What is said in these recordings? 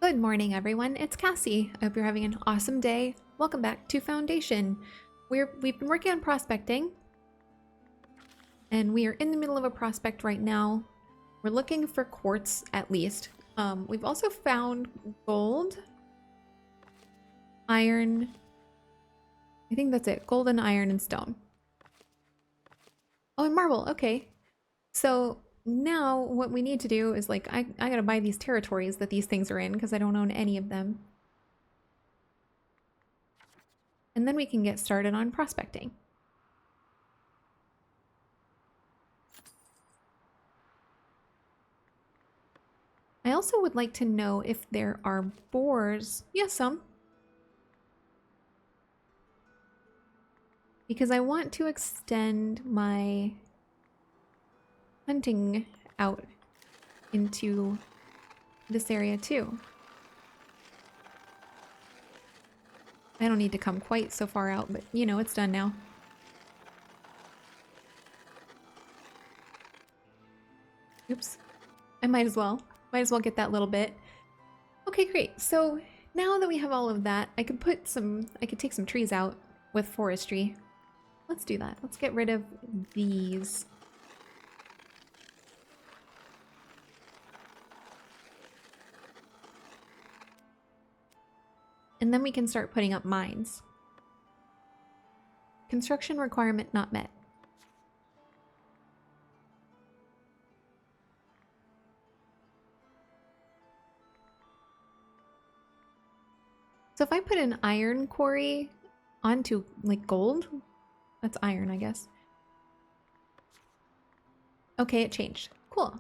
Good morning, everyone. It's Cassie. I hope you're having an awesome day. Welcome back to Foundation. We've been working on prospecting, and we are in the middle of a prospect right now. We're looking for quartz, at least. We've also found gold, iron. I think that's it. Gold and iron and stone. Oh, and marble. Okay. So now what we need to do is I gotta buy these territories that these things are in because I don't own any of them. And then we can get started on prospecting. I also would like to know if there are boars. Yes, some. Because I want to extend my hunting out into this area too. I don't need to come quite so far out, but you know, it's done now. Oops. I might as well. Might as well get that little bit. Okay, great. So now that we have all of that, I could take some trees out with forestry. Let's do that. Let's get rid of these. And then we can start putting up mines. Construction requirement not met. So if I put an iron quarry onto like gold, that's iron, I guess. Okay, it changed. Cool.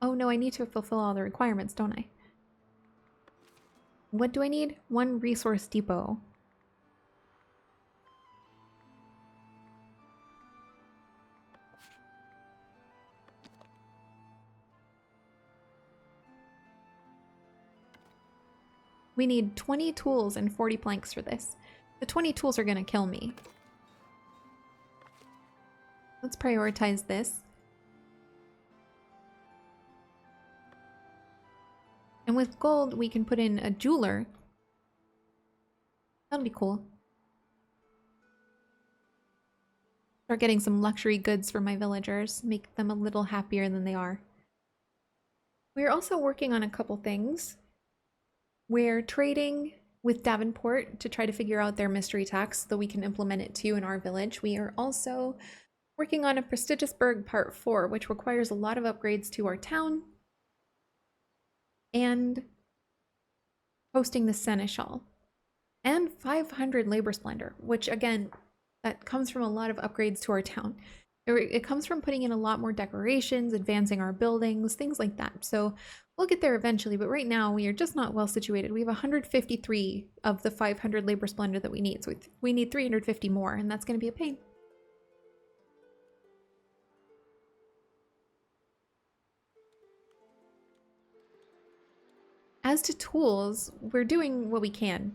Oh no, I need to fulfill all the requirements, don't I? What do I need? One resource depot. We need 20 tools and 40 planks for this. The 20 tools are gonna kill me. Let's prioritize this. And with gold, we can put in a jeweler. That'll be cool. Start getting some luxury goods for my villagers. Make them a little happier than they are. We're also working on a couple things. We're trading with Davenport to try to figure out their mystery tax so we can implement it too in our village. We are also working on a prestigious burg part 4, which requires a lot of upgrades to our town and hosting the seneschal and 500 labor splendor, which again, that comes from a lot of upgrades to our town. It comes from putting in a lot more decorations, advancing our buildings, things like that. So we'll get there eventually, but right now we are just not well situated. We have 153 of the 500 labor splendor that we need. So we need 350 more, and that's going to be a pain. As to tools, we're doing what we can.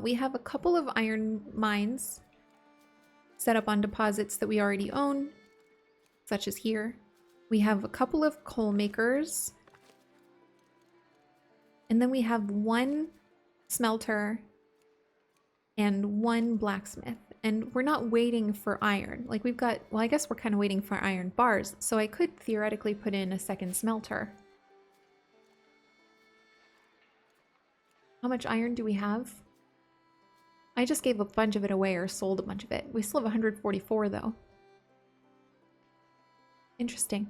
We have a couple of iron mines set up on deposits that we already own, such as here. We have a couple of coal makers. And then we have one smelter and one blacksmith. And we're not waiting for iron. Like we've got, well, I guess we're kind of waiting for iron bars. So I could theoretically put in a second smelter. How much iron do we have? I just gave a bunch of it away or sold a bunch of it. We still have 144 though. Interesting.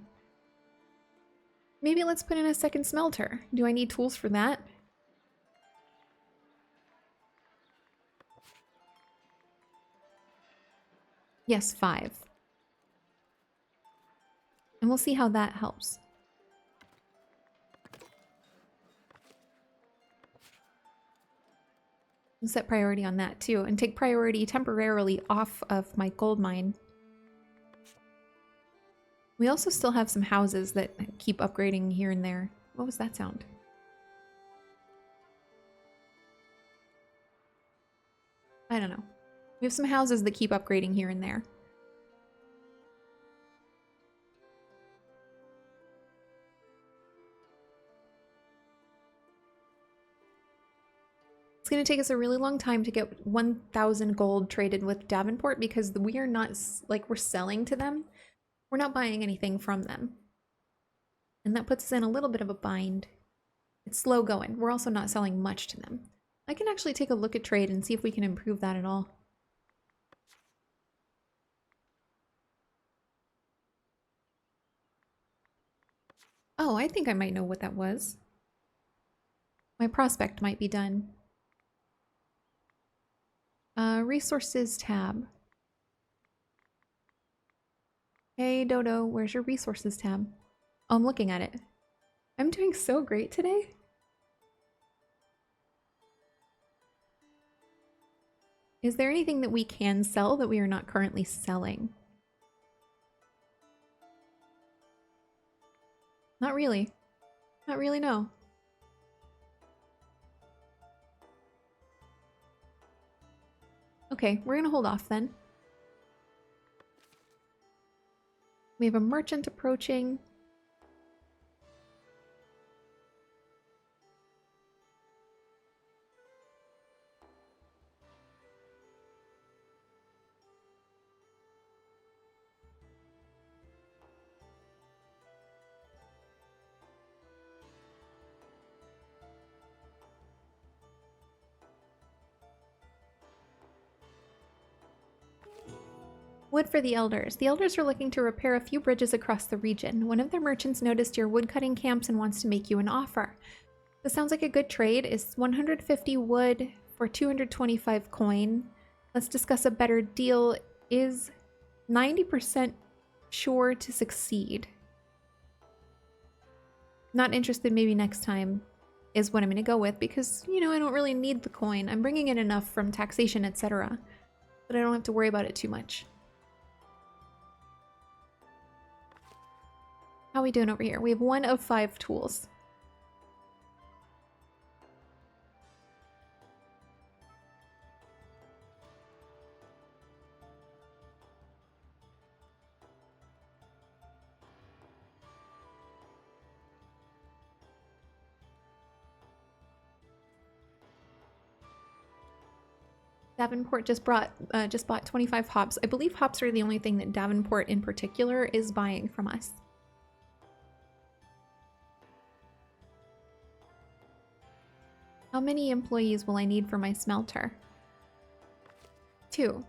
Maybe let's put in a second smelter. Do I need tools for that? Yes, 5. And we'll see how that helps. We'll set priority on that too, and take priority temporarily off of my gold mine. We also still have some houses that keep upgrading here and there. What was that sound? I don't know. We have some houses that keep upgrading here and there. going to take us a really long time to get 1,000 gold traded with Davenport because we are not, like, we're selling to them. We're not buying anything from them. And that puts us in a little bit of a bind. It's slow going. We're also not selling much to them. I can actually take a look at trade and see if we can improve that at all. Oh, I think I might know what that was. My prospect might be done. Resources tab. Hey, Dodo, where's your resources tab? Oh, I'm looking at it. I'm doing so great today. Is there anything that we can sell that we are not currently selling? Not really. Not really, no. Okay, we're gonna hold off then. We have a merchant approaching. Wood for the elders. The elders are looking to repair a few bridges across the region. One of their merchants noticed your woodcutting camps and wants to make you an offer. This sounds like a good trade. It's 150 wood for 225 coin. Let's discuss a better deal. Is 90% sure to succeed. Not interested, maybe next time is what I'm going to go with because, you know, I don't really need the coin. I'm bringing in enough from taxation, etc. But I don't have to worry about it too much. How are we doing over here? We have 1 of 5 tools. Davenport just bought 25 hops. I believe hops are the only thing that Davenport in particular is buying from us. How many employees will I need for my smelter? 2.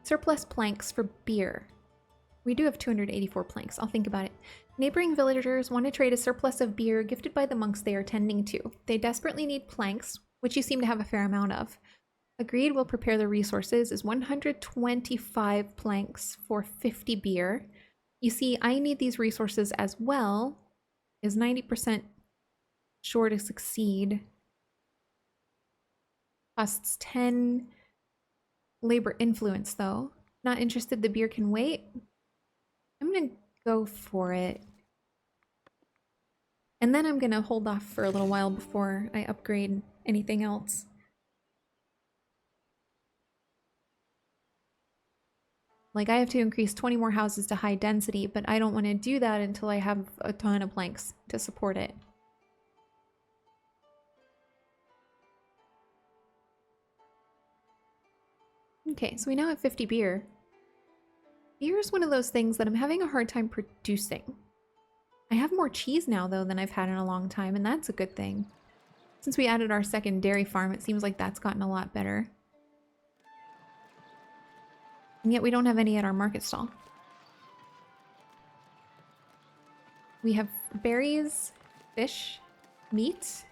Surplus planks for beer. We do have 284 planks. I'll think about it. Neighboring villagers want to trade a surplus of beer gifted by the monks they are tending to. They desperately need planks, which you seem to have a fair amount of. Agreed, we'll prepare the resources is 125 planks for 50 beer. You see, I need these resources as well. Is 90% sure to succeed. Costs 10 labor influence though. Not interested, the beer can wait. I'm gonna go for it. And then I'm gonna hold off for a little while before I upgrade anything else. Like, I have to increase 20 more houses to high density, but I don't want to do that until I have a ton of planks to support it. Okay, so we now have 50 beer. Beer is one of those things that I'm having a hard time producing. I have more cheese now, though, than I've had in a long time, and that's a good thing. Since we added our second dairy farm, it seems like that's gotten a lot better. And yet we don't have any at our market stall. We have berries, fish, meat,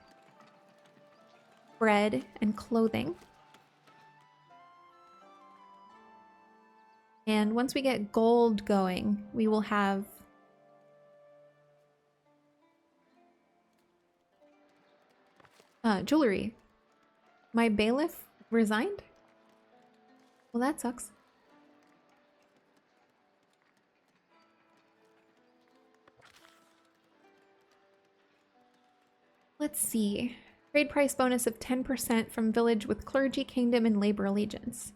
bread, and clothing. And once we get gold going, we will have jewelry. My bailiff resigned? Well, that sucks. Let's see. Trade price bonus of 10% from village with clergy, kingdom, and labor allegiance.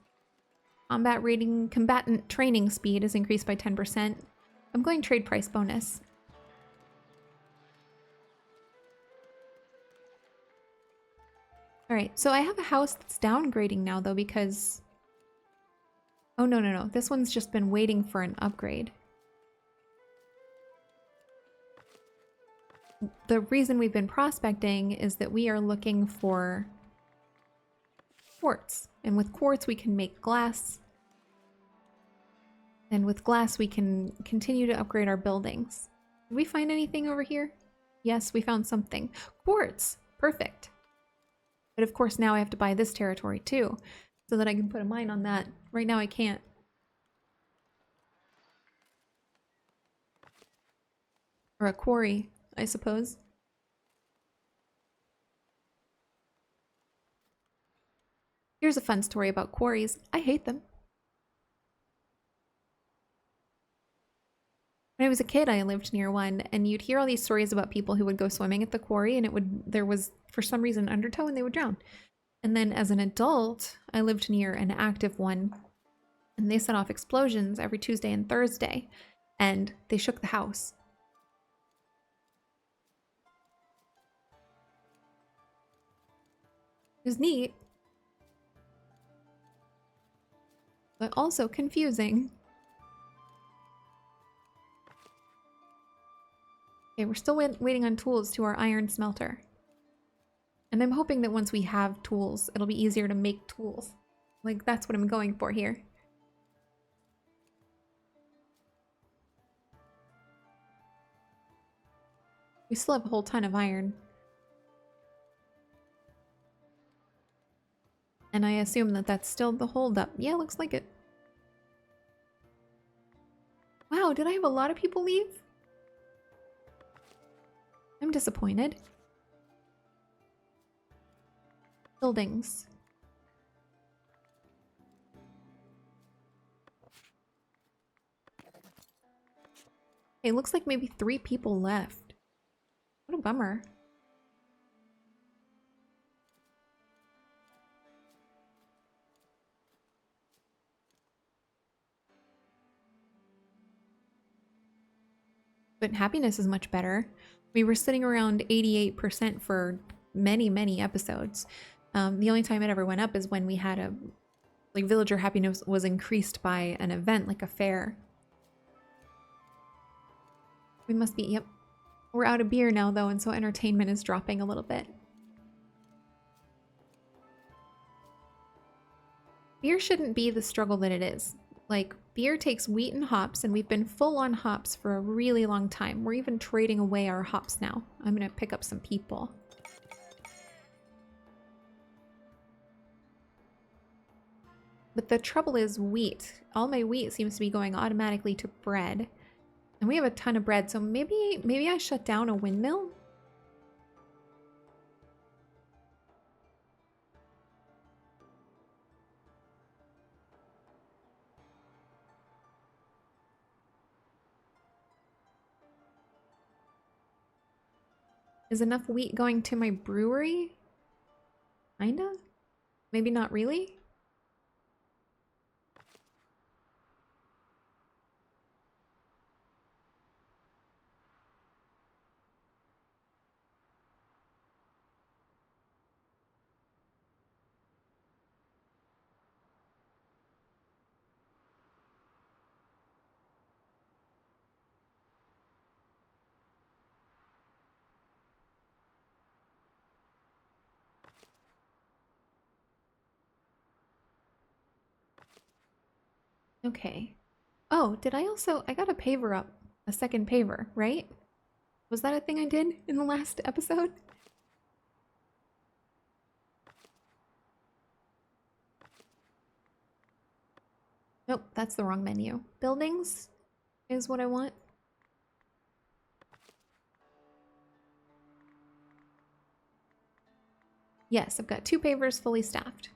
Combat rating, combatant training speed is increased by 10%. I'm going trade price bonus. All right, so I have a house that's downgrading now though because... Oh, no, no, no. This one's just been waiting for an upgrade. The reason we've been prospecting is that we are looking for quartz. And with quartz, we can make glass. And with glass, we can continue to upgrade our buildings. Did we find anything over here? Yes, we found something. Quartz! Perfect. But of course, now I have to buy this territory too, so that I can put a mine on that. Right now, I can't. Or a quarry, I suppose. Here's a fun story about quarries. I hate them. When I was a kid, I lived near one, and you'd hear all these stories about people who would go swimming at the quarry, and there was, for some reason, undertow, and they would drown. And then as an adult, I lived near an active one, and they set off explosions every Tuesday and Thursday, and they shook the house. It was neat, but also confusing. Okay, we're still waiting on tools to our iron smelter. And I'm hoping that once we have tools, it'll be easier to make tools. Like, that's what I'm going for here. We still have a whole ton of iron. And I assume that that's still the holdup. Yeah, looks like it. Wow, did I have a lot of people leave? I'm disappointed. Buildings. Okay, looks like maybe 3 people left. What a bummer. But happiness is much better. We were sitting around 88% for many, many episodes. The only time it ever went up is when we had like villager happiness was increased by an event, like a fair. We must be, yep. We're out of beer now though, and so entertainment is dropping a little bit. Beer shouldn't be the struggle that it is. Like, beer takes wheat and hops, and we've been full on hops for a really long time. We're even trading away our hops now. I'm gonna pick up some people. But the trouble is wheat. All my wheat seems to be going automatically to bread. And we have a ton of bread, so maybe I shut down a windmill? Is enough wheat going to my brewery? Kinda? Maybe not really? Okay. Oh, did I also... I got a paver up. A second paver, right? Was that a thing I did in the last episode? Nope, that's the wrong menu. Buildings is what I want. Yes, I've got 2 pavers fully staffed.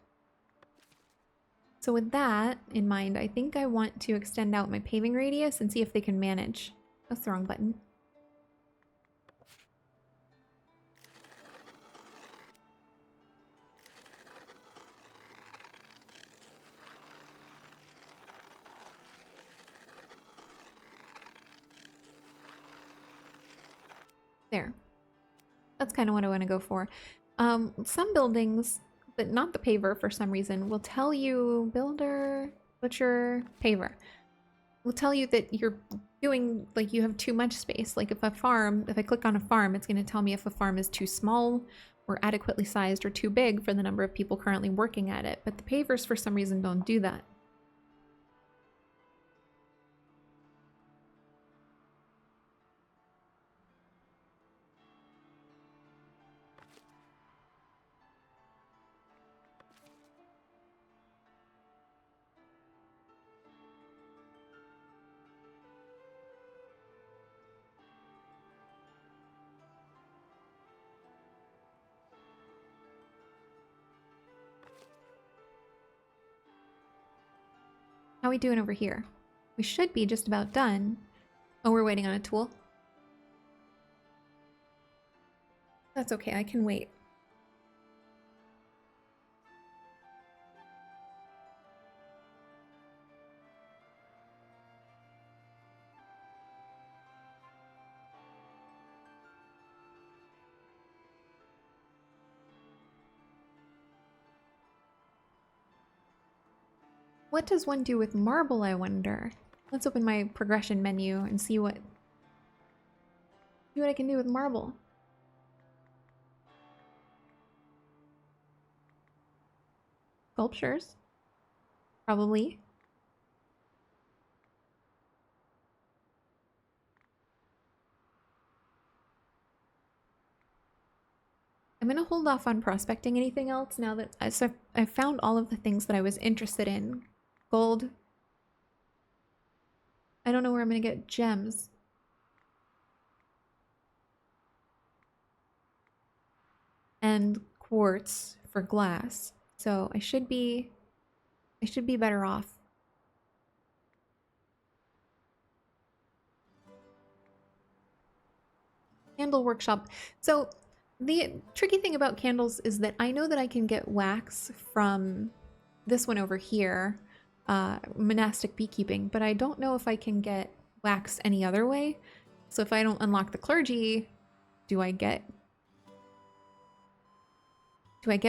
So with that in mind, I think I want to extend out my paving radius and see if they can manage. That's the wrong button. There. That's kind of what I want to go for. Some buildings, but not the paver for some reason, will tell you builder, butcher, paver. Will tell you that you're doing, like, you have too much space. Like if I click on a farm, it's going to tell me if a farm is too small or adequately sized or too big for the number of people currently working at it. But the pavers for some reason don't do that. How are we doing over here? We should be just about done. Oh, we're waiting on a tool. That's okay, I can wait. What does one do with marble, I wonder? Let's open my progression menu and see what I can do with marble. Sculptures? Probably. I'm gonna hold off on prospecting anything else now that I've found all of the things that I was interested in. Gold. I don't know where I'm gonna get gems. And quartz for glass. So I should be better off. Candle workshop. So the tricky thing about candles is that I know that I can get wax from this one over here, monastic beekeeping, but I don't know if I can get wax any other way. So if I don't unlock the clergy, do I get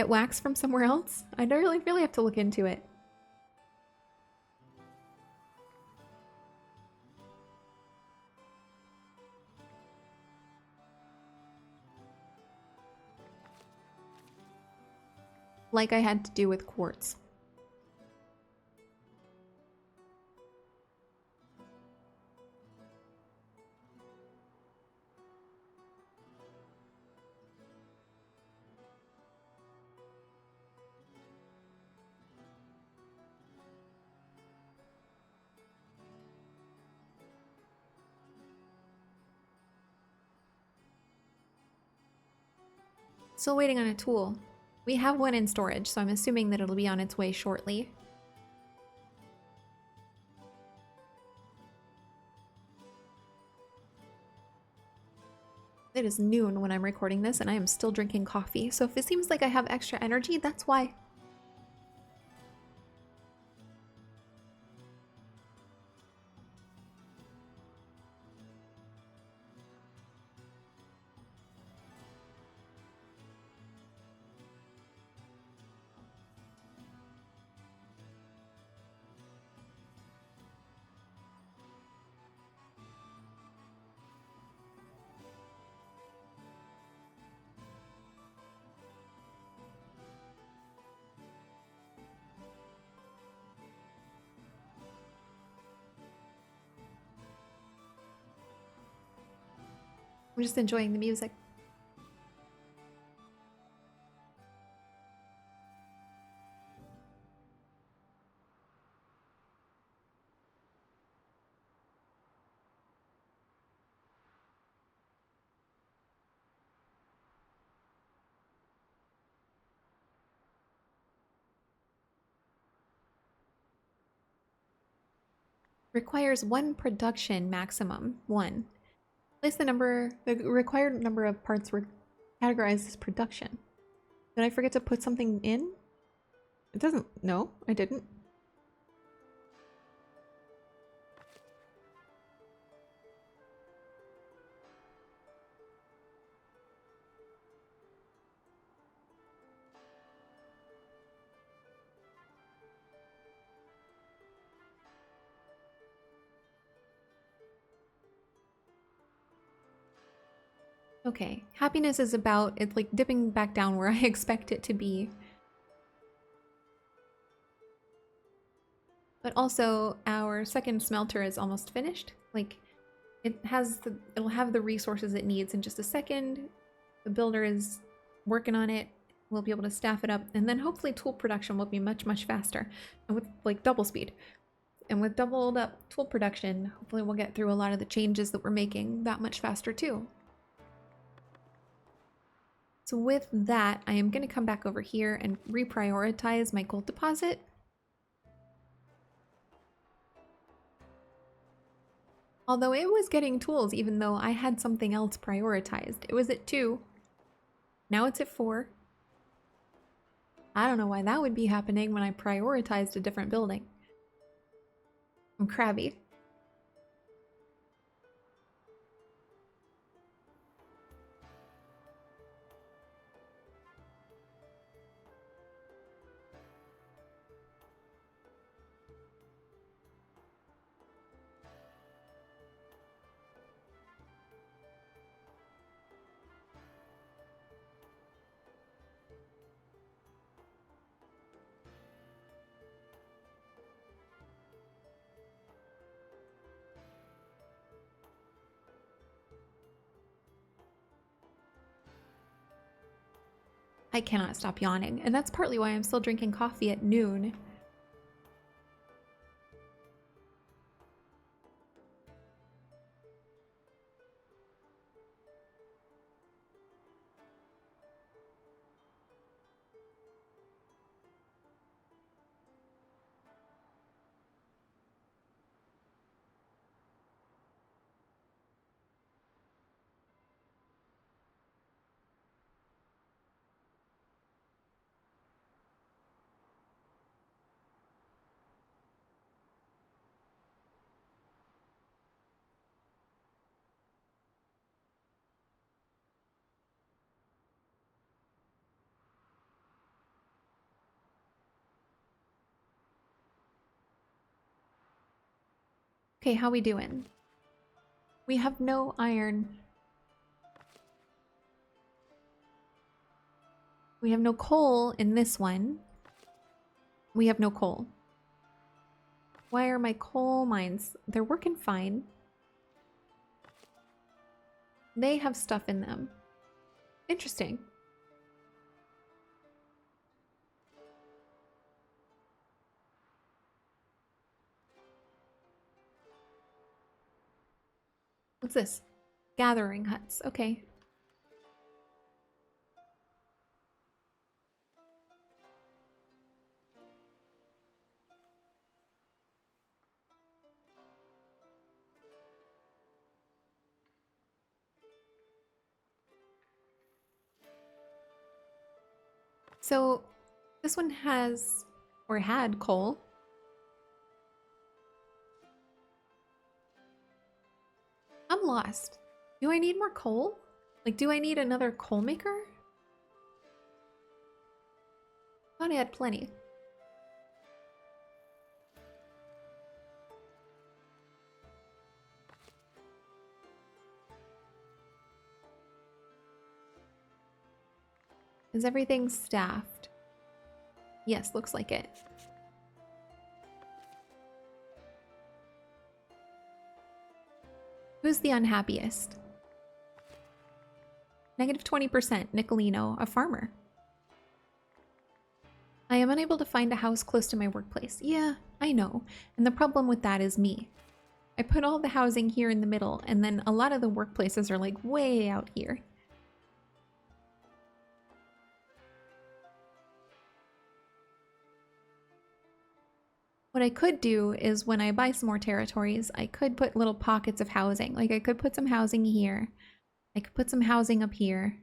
wax from somewhere else? I don't really have to look into it. Like I had to do with quartz. Still waiting on a tool. We have one in storage, so I'm assuming that it'll be on its way shortly. It is noon when I'm recording this, and I am still drinking coffee, so if it seems like I have extra energy, that's why. I'm just enjoying the music. Requires 1 production maximum. 1. Place the required number of parts were categorized as production. Did I forget to put something in? It doesn't. No, I didn't. Okay, happiness is about, it's like dipping back down where I expect it to be. But also, our second smelter is almost finished. Like, it'll have the resources it needs in just a second. The builder is working on it. We'll be able to staff it up, and then hopefully tool production will be much, much faster, and with like double speed. And with doubled up tool production, hopefully we'll get through a lot of the changes that we're making that much faster too. So with that, I am going to come back over here and reprioritize my gold deposit. Although it was getting tools even though I had something else prioritized. It was at 2. Now it's at 4. I don't know why that would be happening when I prioritized a different building. I'm crabby. I cannot stop yawning, and that's partly why I'm still drinking coffee at noon. Okay, how we doing? We have no iron. We have no coal in this one. We have no coal. Why are my coal mines? They're working fine. They have stuff in them. Interesting. What's this? Gathering huts. Okay. So this one has, or had, coal. I'm lost. Do I need more coal? Like, do I need another coal maker? Thought I had plenty. Is everything staffed? Yes, looks like it. Who's the unhappiest? Negative 20%, Nicolino, a farmer. I am unable to find a house close to my workplace. Yeah, I know. And the problem with that is me. I put all the housing here in the middle, and then a lot of the workplaces are like way out here. What I could do is when I buy some more territories, I could put little pockets of housing. Like I could put some housing here. I could put some housing up here.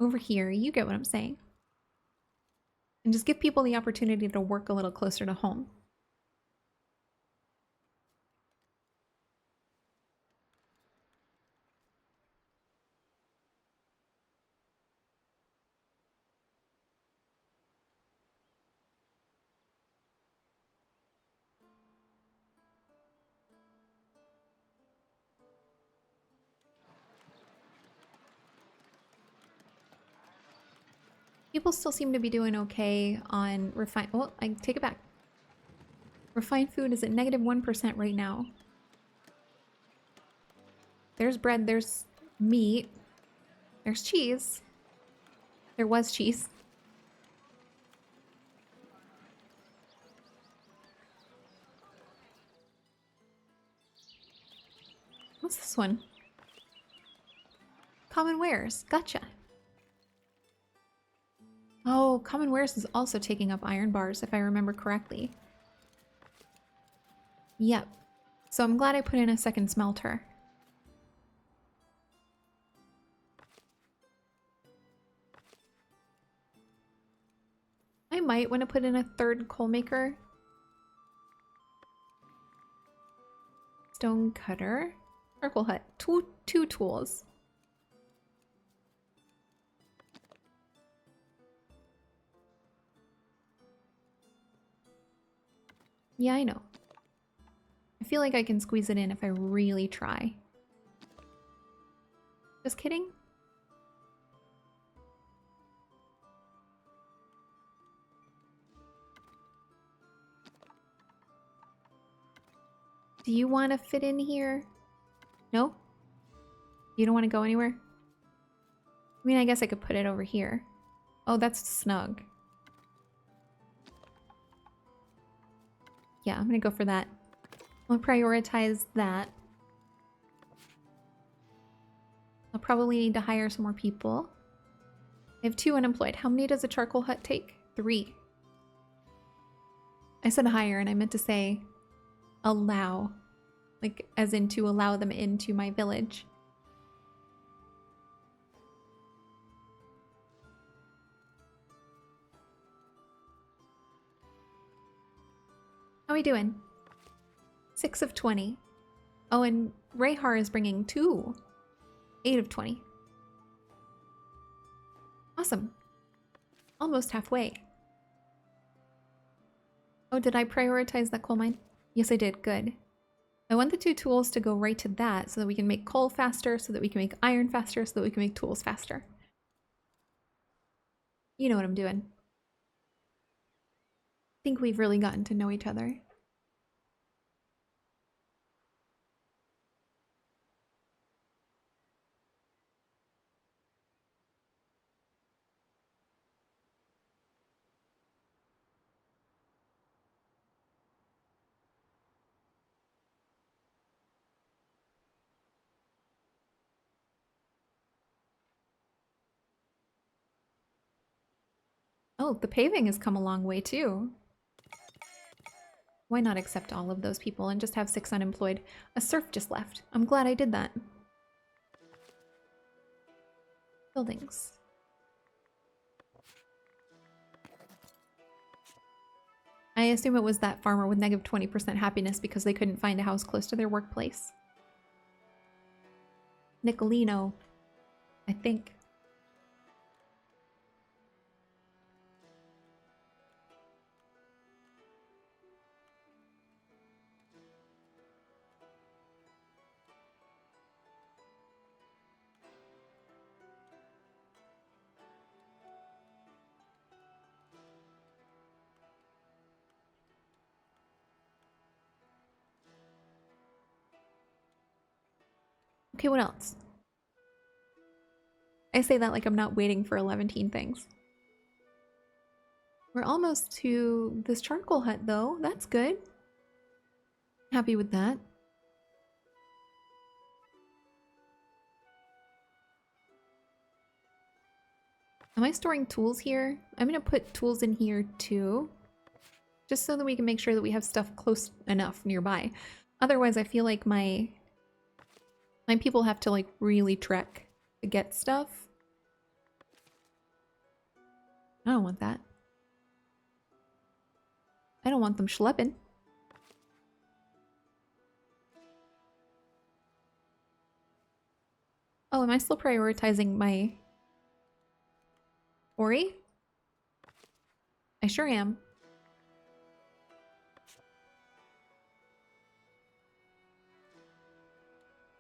Over here, you get what I'm saying. And just give people the opportunity to work a little closer to home. People still seem to be doing okay on refined. Oh, I take it back. Refined food is at -1% right now. There's bread, there's meat, there's cheese. There was cheese. What's this one? Common wares. Gotcha. Oh, common wares is also taking up iron bars, if I remember correctly. Yep. So I'm glad I put in a second smelter. I might want to put in a third coal maker. Stone cutter. Charcoal hut. Two tools. Yeah, I know. I feel like I can squeeze it in if I really try. Just kidding? Do you want to fit in here? No? You don't want to go anywhere? I mean, I guess I could put it over here. Oh, that's snug. Yeah, I'm gonna go for that. I'll prioritize that. I'll probably need to hire some more people. I have 2 unemployed. How many does a charcoal hut take? 3. I said hire and I meant to say allow. Like, as in to allow them into my village. How are we doing? 6 of 20. Oh, and Rayhar is bringing 2. 8 of 20. Awesome. Almost halfway. Oh, did I prioritize that coal mine? Yes, I did. Good. I want the 2 tools to go right to that so that we can make coal faster, so that we can make iron faster, so that we can make tools faster. You know what I'm doing. I think we've really gotten to know each other. Oh, the paving has come a long way too. Why not accept all of those people and just have 6 unemployed? A serf just left. I'm glad I did that. Buildings. I assume it was that farmer with -20% happiness because they couldn't find a house close to their workplace. Nicolino, I think. Okay, what else? I say that like I'm not waiting for 11 things. We're almost to this charcoal hut though. That's good. Happy with that. Am I storing tools here? I'm gonna put tools in here too. Just so that we can make sure that we have stuff close enough nearby. Otherwise, I feel like my people have to like really trek to get stuff. I don't want that. I don't want them schlepping. Oh, am I still prioritizing my quarry? I sure am.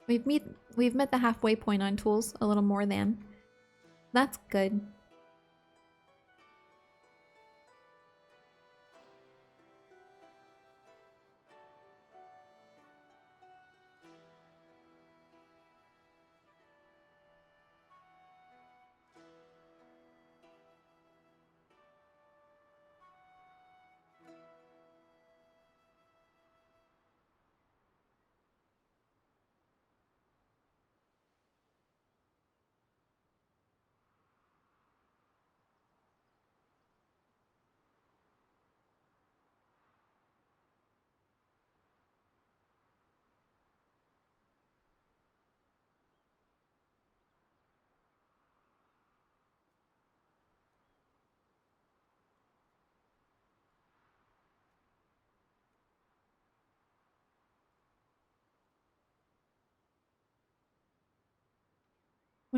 We've met the halfway point on tools, a little more than. That's good.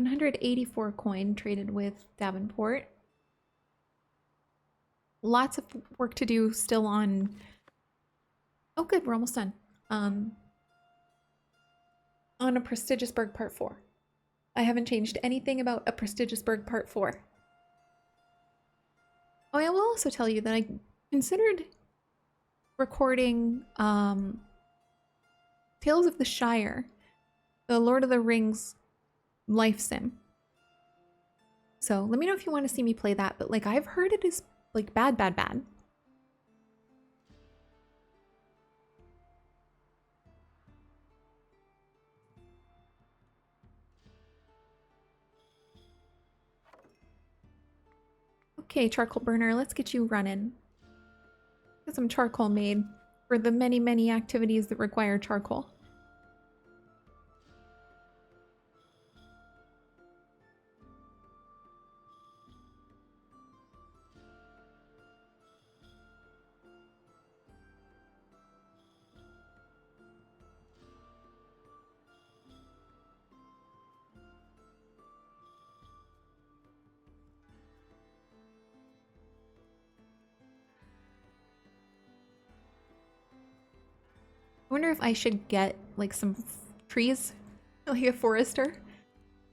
184 coin traded with Davenport. Lots of work to do still on... Oh good, we're almost done. On a Prestigious Berg Part 4. I haven't changed anything about a Prestigious Berg Part 4. Oh, I will also tell you that I considered recording Tales of the Shire, the Lord of the Rings life sim. So let me know if you want to see me play that, but like I've heard it is like bad. Okay, charcoal burner, let's get you running. Get some charcoal made for the many activities that require charcoal. I wonder if I should get like some trees, like a forester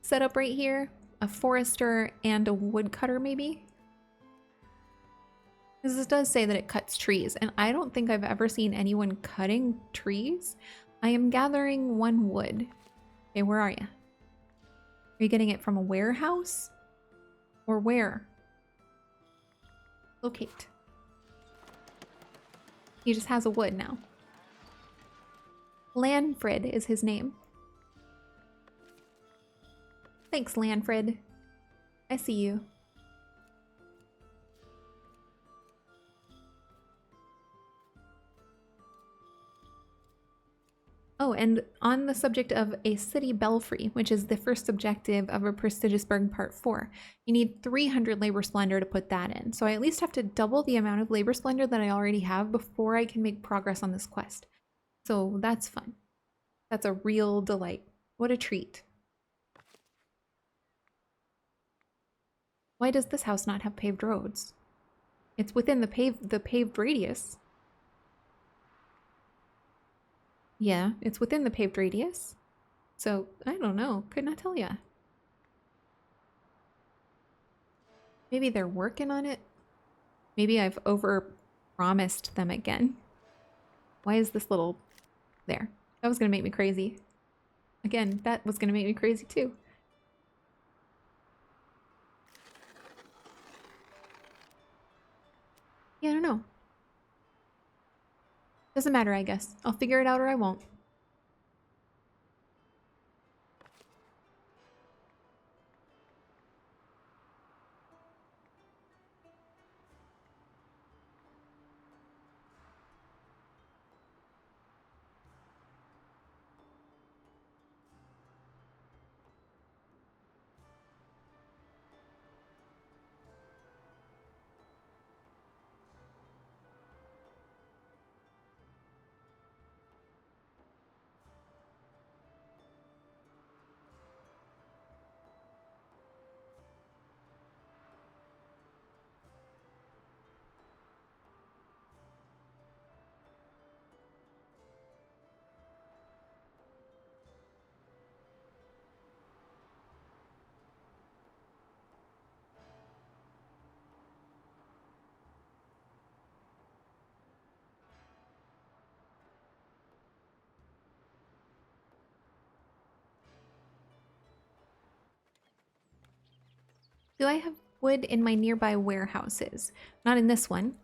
set up right here. A forester and a woodcutter maybe? Because this does say that it cuts trees, and I don't think I've ever seen anyone cutting trees. I am gathering 1 wood. Okay, where are you? Are you getting it from a warehouse? Or where? Locate. He just has a wood now. Lanfred is his name. Thanks, Lanfred. I see you. Oh, and on the subject of a city belfry, which is the first objective of a Prestigious Berg Part 4, you need 300 labor splendor to put that in. So I at least have to double the amount of labor splendor that I already have before I can make progress on this quest. So that's fun. That's a real delight. What a treat. Why does this house not have paved roads? It's within the paved radius. Yeah, it's within the paved radius. So, I don't know. Could not tell ya. Maybe they're working on it? Maybe I've over-promised them again. Why is this little... There. That was gonna make me crazy. Again, that was gonna make me crazy too. Yeah, I don't know. Doesn't matter, I guess. I'll figure it out or I won't. Do I have wood in my nearby warehouses? Not in this one.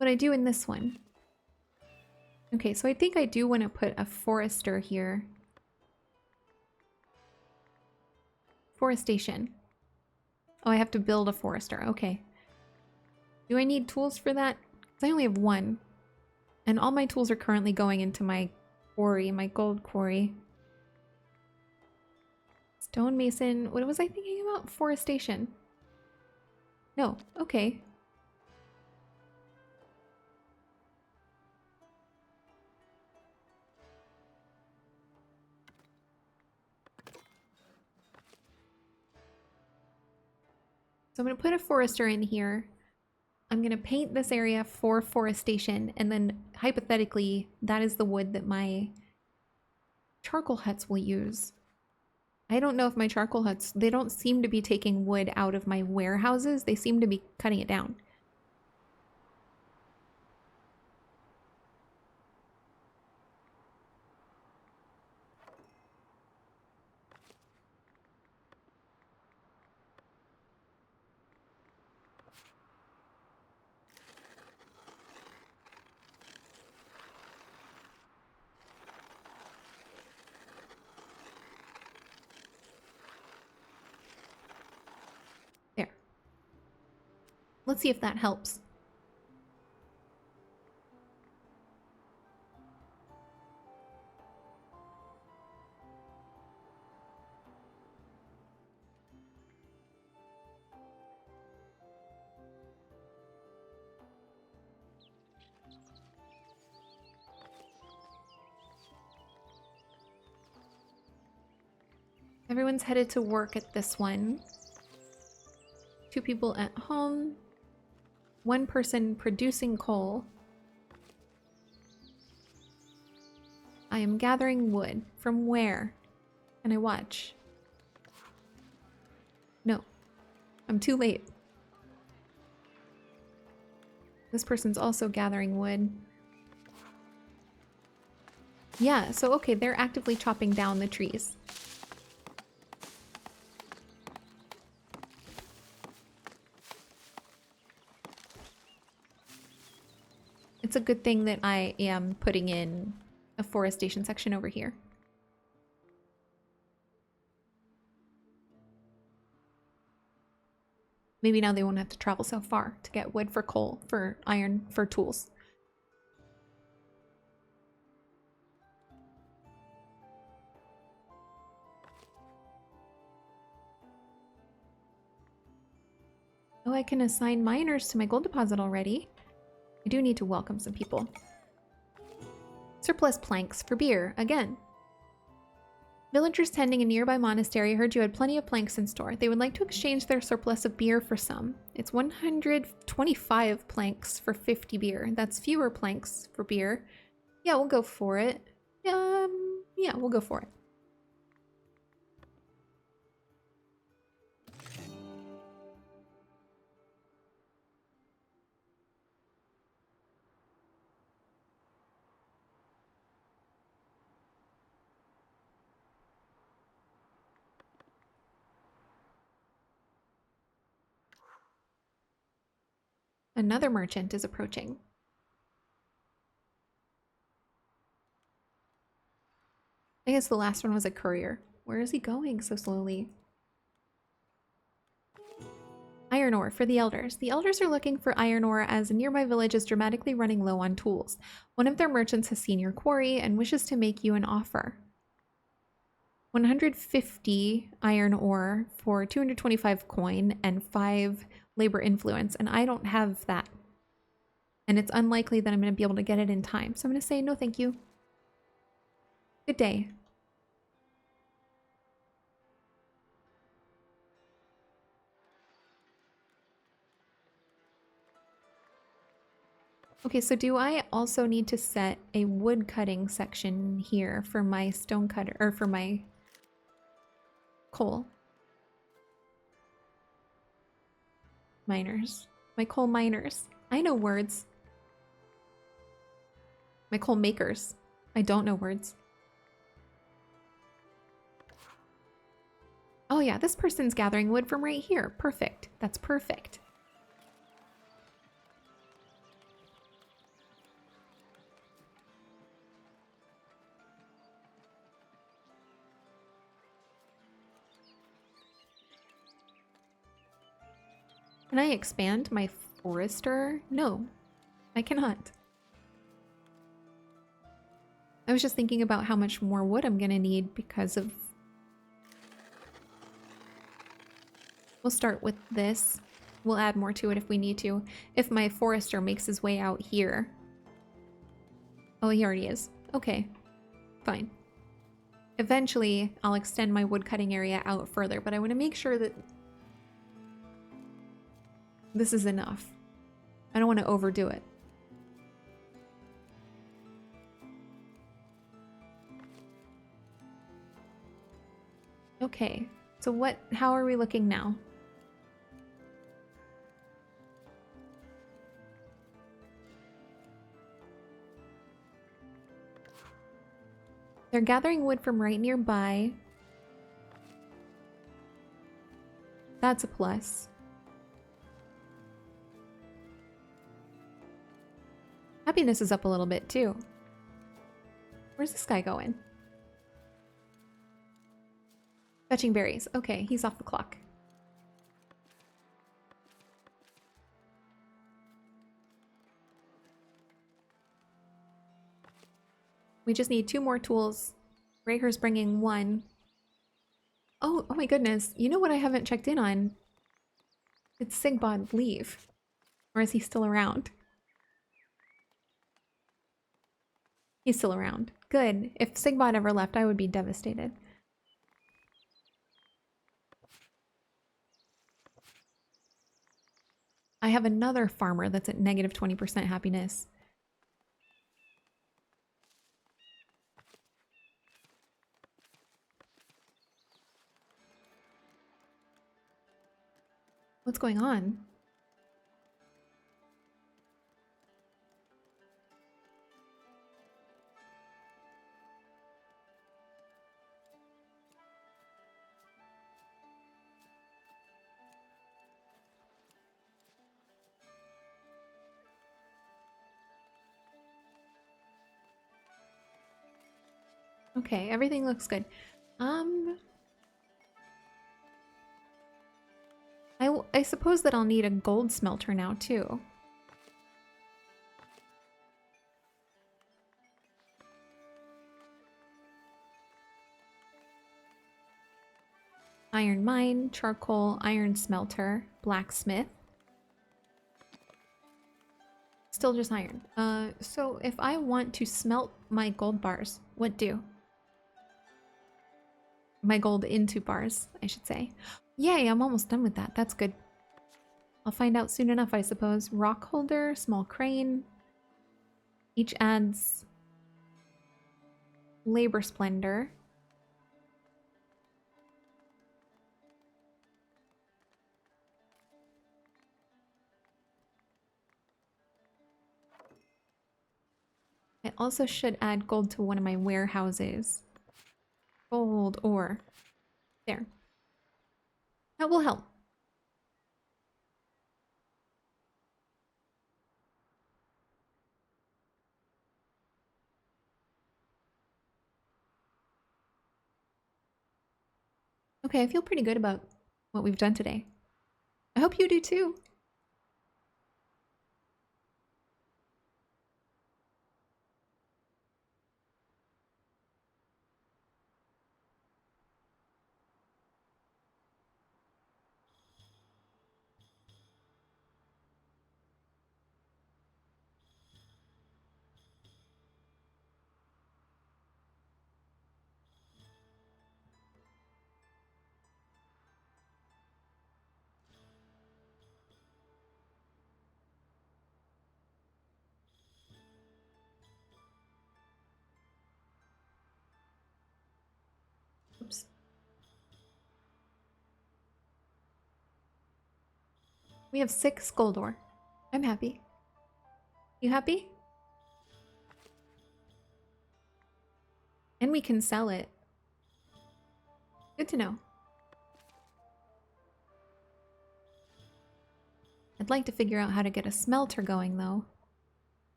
But I do in this one. Okay, so I think I do want to put a forester here. Forestation. Oh, I have to build a forester. Okay. Do I need tools for that? 'Cause I only have 1. And all my tools are currently going into my quarry, my gold quarry. Stonemason. What was I thinking about? Forestation. No. Okay. So I'm going to put a forester in here. I'm going to paint this area for forestation, and then hypothetically, that is the wood that my charcoal huts will use. I don't know if my charcoal huts, they don't seem to be taking wood out of my warehouses. They seem to be cutting it down. There. Let's see if that helps. Everyone's headed to work at this one. 2 people at home. 1 person producing coal. I am gathering wood. From where? Can I watch? No. I'm too late. This person's also gathering wood. Yeah, so okay, they're actively chopping down the trees. It's a good thing that I am putting in a forestation section over here. Maybe now they won't have to travel so far to get wood for coal, for iron, for tools. Oh, I can assign miners to my gold deposit already. I do need to welcome some people. Surplus planks for beer, again. Villagers tending a nearby monastery heard you had plenty of planks in store. They would like to exchange their surplus of beer for some. It's 125 planks for 50 beer. That's fewer planks for beer. Yeah, we'll go for it. Yeah, we'll go for it. Another merchant is approaching. I guess the last one was a courier. Where is he going so slowly? Iron ore for the elders. The elders are looking for iron ore as a nearby village is dramatically running low on tools. One of their merchants has seen your quarry and wishes to make you an offer. 150 iron ore for 225 coin and 5 labor influence, and I don't have that. And it's unlikely that I'm going to be able to get it in time, so I'm going to say no thank you. Good day. Okay, so do I also need to set a wood cutting section here for my stone cutter, or for my coal? Miners. My coal miners. I know words. My coal makers. I don't know words. Oh yeah, this person's gathering wood from right here. Perfect. That's perfect. Can I expand my forester? No, I cannot. I was just thinking about how much more wood I'm gonna need because of... We'll start with this. We'll add more to it if we need to. If my forester makes his way out here. Oh, he already is. Okay, fine. Eventually, I'll extend my wood cutting area out further, but I want to make sure that This is enough. I don't want to overdo it. Okay, so how are we looking now? They're gathering wood from right nearby. That's a plus. Happiness is up a little bit too. Where's this guy going? Fetching berries. Okay, he's off the clock. We just need 2 more tools. Raker's bringing 1. Oh my goodness. You know what I haven't checked in on? Did Sigbod leave? Or is he still around? He's still around. Good. If Sigbod ever left, I would be devastated. I have another farmer that's at negative 20% happiness. What's going on? Okay, everything looks good. I suppose that I'll need a gold smelter now too. Iron mine, charcoal, iron smelter, blacksmith. Still just iron. So if I want to smelt my gold bars, what do? My gold into bars, I should say. Yay, I'm almost done with that. That's good. I'll find out soon enough, I suppose. Rock holder, small crane. Each adds labor splendor. I also should add gold to one of my warehouses. Gold ore. There. That will help. Okay, I feel pretty good about what we've done today. I hope you do too. Oops. We have 6 gold ore. I'm happy. You happy? And we can sell it. Good to know. I'd like to figure out how to get a smelter going, though.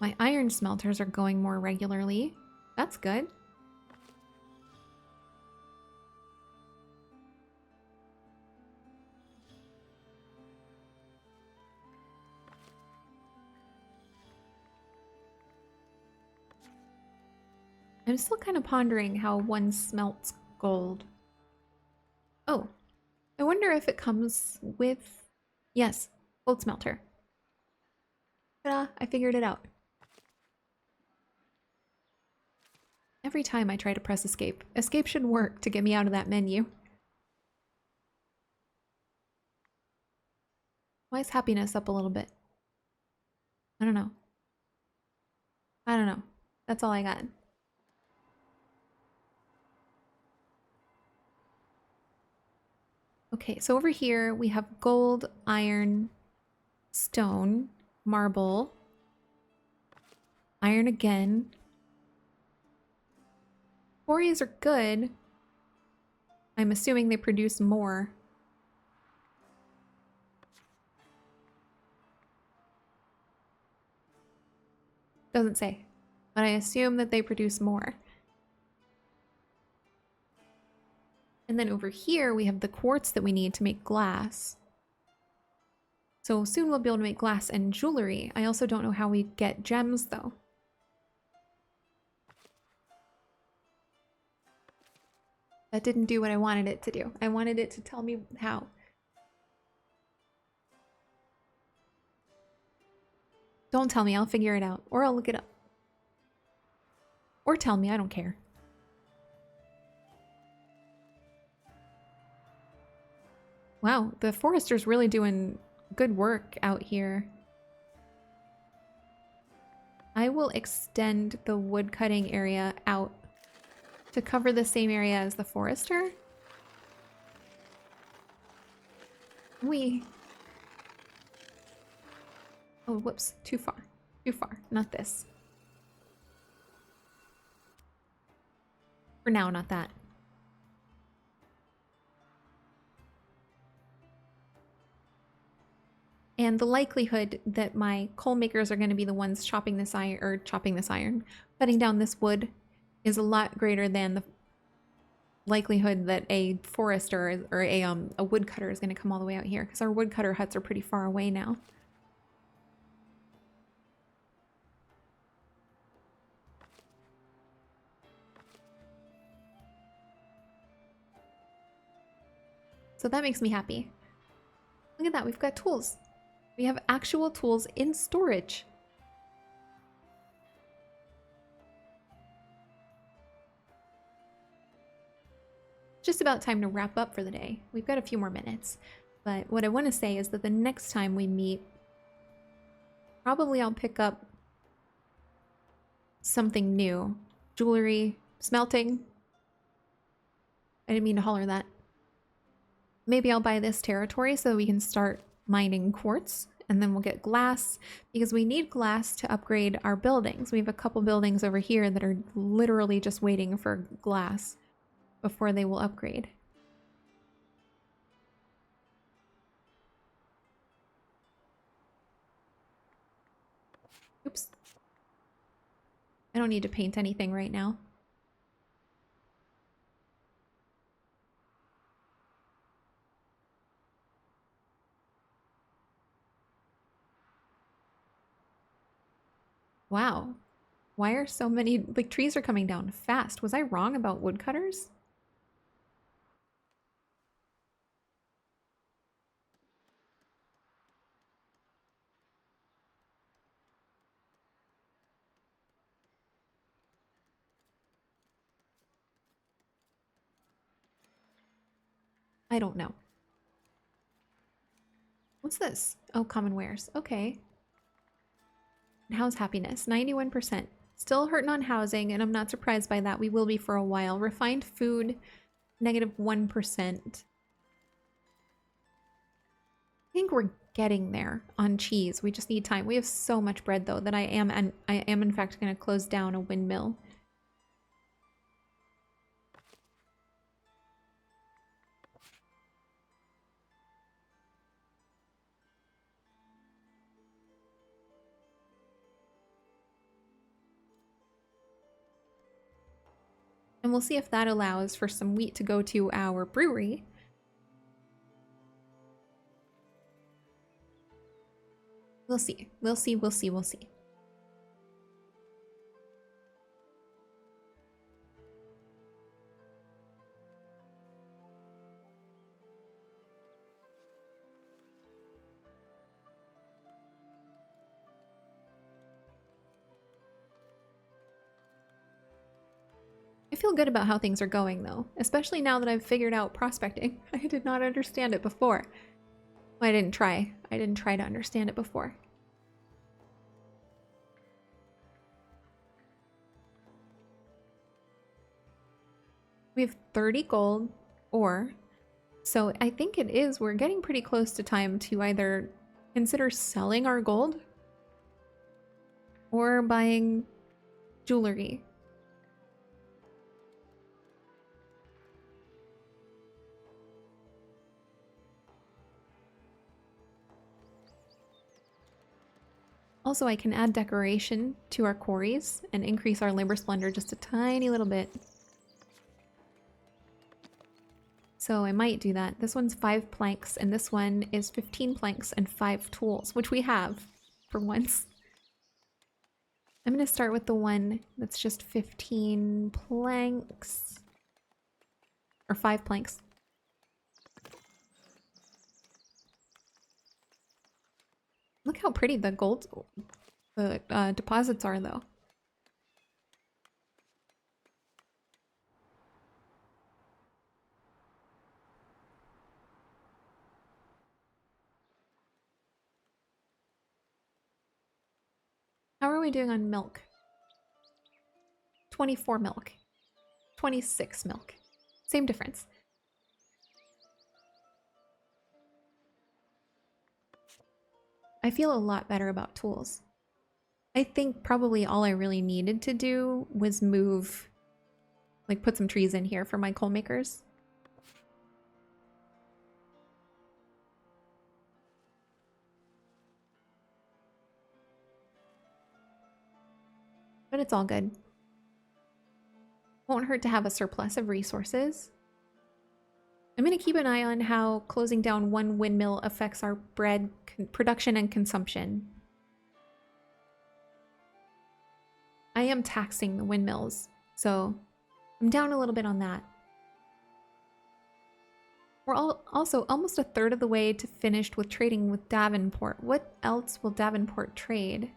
My iron smelters are going more regularly. That's good. I'm still kind of pondering how one smelts gold. Oh, I wonder if it comes with... Yes, gold smelter. Ta-da, I figured it out. Every time I try to press escape. Escape should work to get me out of that menu. Why is happiness up a little bit? I don't know. I don't know. That's all I got. Okay, so over here we have gold, iron, stone, marble, iron again. Quarries are good. I'm assuming they produce more. Doesn't say, but I assume that they produce more. And then over here we have the quartz that we need to make glass. So soon we'll be able to make glass and jewelry. I also don't know how we get gems though. That didn't do what I wanted it to do. I wanted it to tell me how. Don't tell me, I'll figure it out. Or I'll look it up. Or tell me, I don't care. Wow, the forester's really doing good work out here. I will extend the wood cutting area out to cover the same area as the forester. Oh, whoops, too far. Too far, not this. For now, not that. And the likelihood that my coal makers are going to be the ones chopping this iron, cutting down this wood is a lot greater than the likelihood that a forester or a woodcutter is going to come all the way out here, because our woodcutter huts are pretty far away now. So that makes me happy. Look at that, we've got tools. We have actual tools in storage. Just about time to wrap up for the day. We've got a few more minutes. But what I want to say is that the next time we meet, probably I'll pick up something new. Jewelry, smelting. I didn't mean to holler that. Maybe I'll buy this territory so that we can start mining quartz, and then we'll get glass, because we need glass to upgrade our buildings. We have a couple buildings over here that are literally just waiting for glass before they will upgrade. Oops. I don't need to paint anything right now. Wow. Why are so many, like, trees are coming down fast? Was I wrong about woodcutters? I don't know. What's this? Oh, common wares. Okay. And how's happiness? 91%. Still hurting on housing, and I'm not surprised by that. We will be for a while. Refined food, -1%. I think we're getting there on cheese. We just need time. We have so much bread though that I am in fact going to close down a windmill. And we'll see if that allows for some wheat to go to our brewery. We'll see. We'll see. We'll see. We'll see. I feel good about how things are going though, especially now that I've figured out prospecting. I did not understand it before. I didn't try. I didn't try to understand it before. We have 30 gold ore. So I think it is, we're getting pretty close to time to either consider selling our gold or buying jewelry. Also, I can add decoration to our quarries and increase our labor splendor just a tiny little bit. So I might do that. This one's 5 planks, and this one is 15 planks and 5 tools, which we have for once. I'm going to start with the one that's just 15 planks. Or 5 planks. Look how pretty the gold deposits are, though. How are we doing on milk? 24 milk. 26 milk. Same difference. I feel a lot better about tools. I think probably all I really needed to do was move, like put some trees in here for my coal makers. But it's all good. Won't hurt to have a surplus of resources. I'm going to keep an eye on how closing down one windmill affects our bread production and consumption. I am taxing the windmills, so I'm down a little bit on that. We're also almost a third of the way to finished with trading with Davenport. What else will Davenport trade?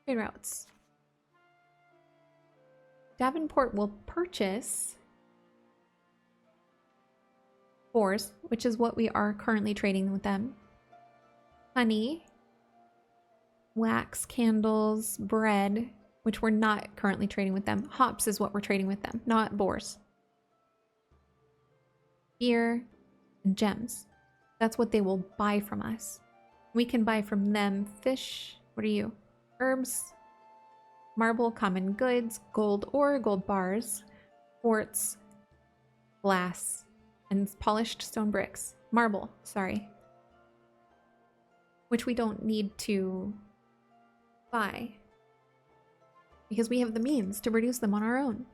Trade routes. Davenport will purchase ores, which is what we are currently trading with them. Honey, wax, candles, bread, which we're not currently trading with them. Hops is what we're trading with them, not boars. Beer and gems. That's what they will buy from us. We can buy from them fish. What are you? Herbs, marble, common goods, gold ore, gold bars, quartz, glass, and polished stone bricks. Marble, sorry. Which we don't need to buy because we have the means to produce them on our own.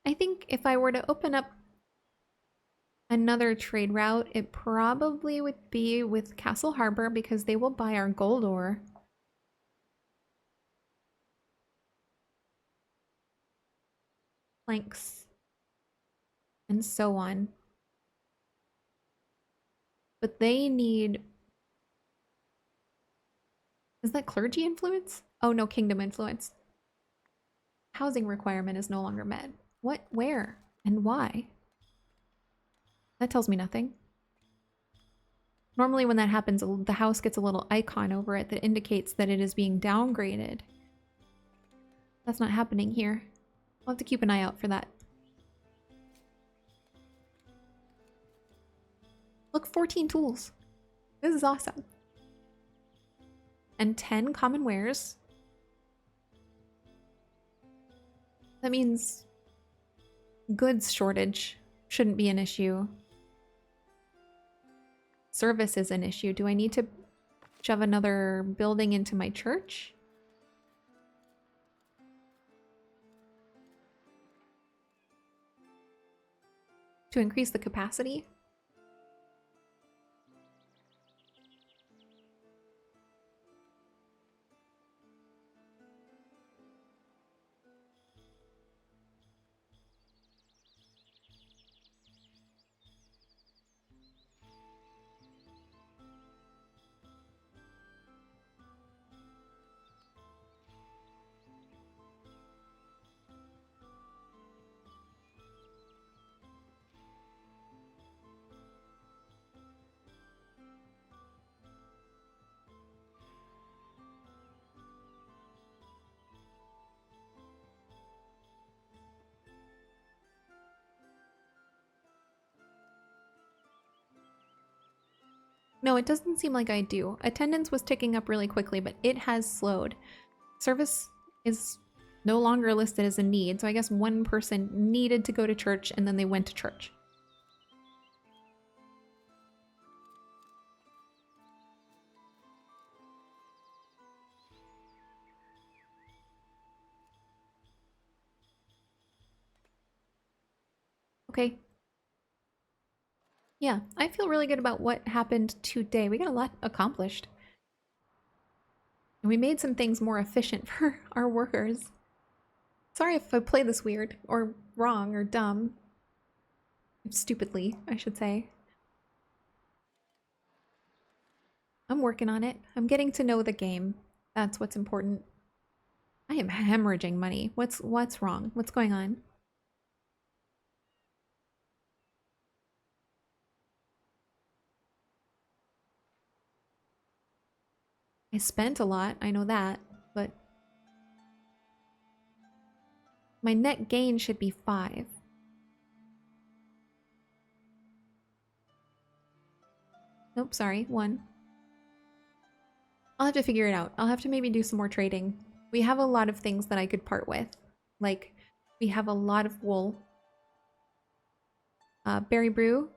I think if I were to open up another trade route, it probably would be with Castle Harbor because they will buy our gold ore. Planks. And so on. But they need... Is that clergy influence? Oh no, kingdom influence. Housing requirement is no longer met. What? Where? And why? That tells me nothing. Normally when that happens, the house gets a little icon over it that indicates that it is being downgraded. That's not happening here. I'll have to keep an eye out for that. Look, 14 tools. This is awesome. And 10 common wares. That means goods shortage shouldn't be an issue. Service is an issue. Do I need to shove another building into my church? To increase the capacity? No, it doesn't seem like I do. Attendance was ticking up really quickly, but it has slowed. Service is no longer listed as a need, so I guess one person needed to go to church and then they went to church. Okay. Yeah, I feel really good about what happened today. We got a lot accomplished. And we made some things more efficient for our workers. Sorry if I play this weird, or wrong, or dumb. Stupidly, I should say. I'm working on it. I'm getting to know the game. That's what's important. I am hemorrhaging money. What's wrong? What's going on? I spent a lot, I know that, but my net gain should be 5. Nope, sorry, 1. I'll have to figure it out. I'll have to maybe do some more trading. We have a lot of things that I could part with. Like, we have a lot of wool. Berry brew.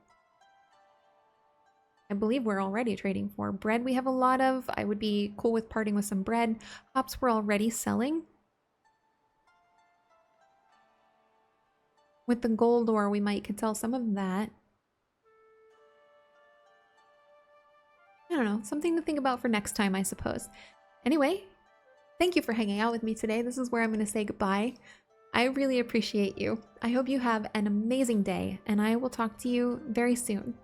I believe we're already trading for. Bread we have a lot of. I would be cool with parting with some bread. Hops we're already selling. With the gold ore, we could sell some of that. I don't know, something to think about for next time, I suppose. Anyway, thank you for hanging out with me today. This is where I'm going to say goodbye. I really appreciate you. I hope you have an amazing day, and I will talk to you very soon.